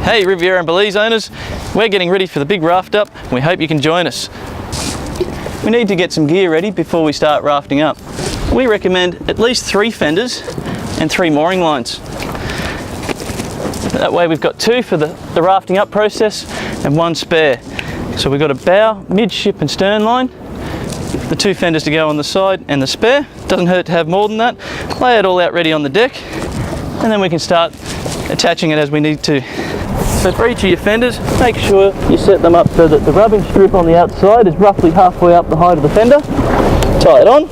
Hey Riviera and Belize owners, we're getting ready for the big raft up and we hope you can join us. We need to get some gear ready before we start rafting up. We recommend at least 3 fenders and 3 mooring lines. That way we've got 2 for the rafting up process and 1 spare. So we've got a bow, midship and stern line, the 2 fenders to go on the side and the spare. Doesn't hurt to have more than that. Lay it all out ready on the deck and then we can start attaching it as we need to. So for each of your fenders, make sure you set them up so that the rubbing strip on the outside is roughly halfway up the height of the fender. Tie it on.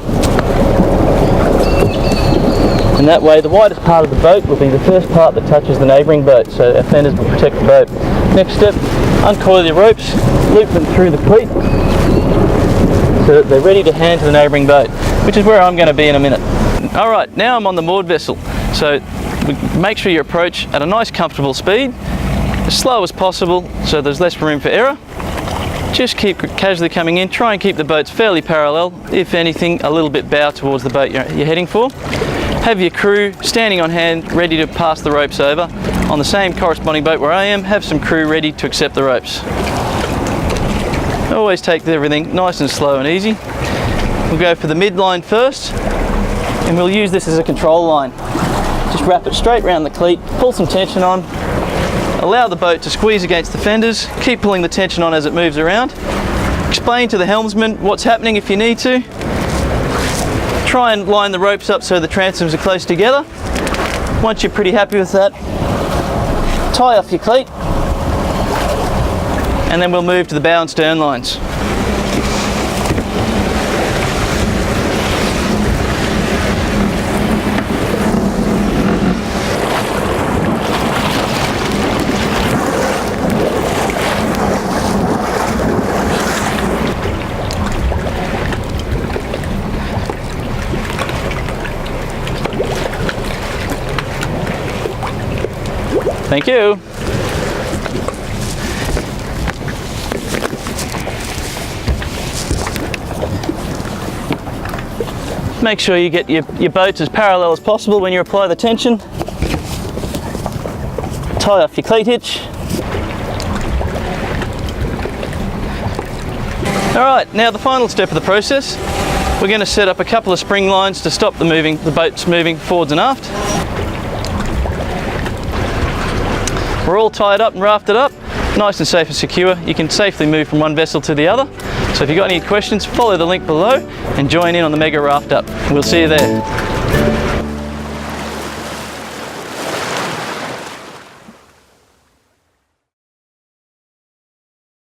And that way the widest part of the boat will be the first part that touches the neighbouring boat, so our fenders will protect the boat. Next step, uncoil your ropes, loop them through the cleat so that they're ready to hand to the neighbouring boat, which is where I'm going to be in a minute. Alright, now I'm on the moored vessel, so make sure you approach at a nice comfortable speed, as slow as possible so there's less room for error. Just keep casually coming in, try and keep the boats fairly parallel, if anything a little bit bow towards the boat you're heading for. Have your crew standing on hand ready to pass the ropes over. On the same corresponding boat where I am, have some crew ready to accept the ropes. Always take everything nice and slow and easy. We'll go for the midline first and we'll use this as a control line. Just wrap it straight around the cleat, pull some tension on, allow the boat to squeeze against the fenders, keep pulling the tension on as it moves around. Explain to the helmsman what's happening if you need to. Try and line the ropes up so the transoms are close together. Once you're pretty happy with that, tie off your cleat and then we'll move to the bow and stern lines. Thank you. Make sure you get your boats as parallel as possible when you apply the tension. Tie off your cleat hitch. Alright, now the final step of the process. We're going to set up a couple of spring lines to stop the boats moving forwards and aft. We're all tied up and rafted up, nice and safe and secure. You can safely move from one vessel to the other. So if you've got any questions, follow the link below and join in on the mega raft up. We'll see you there.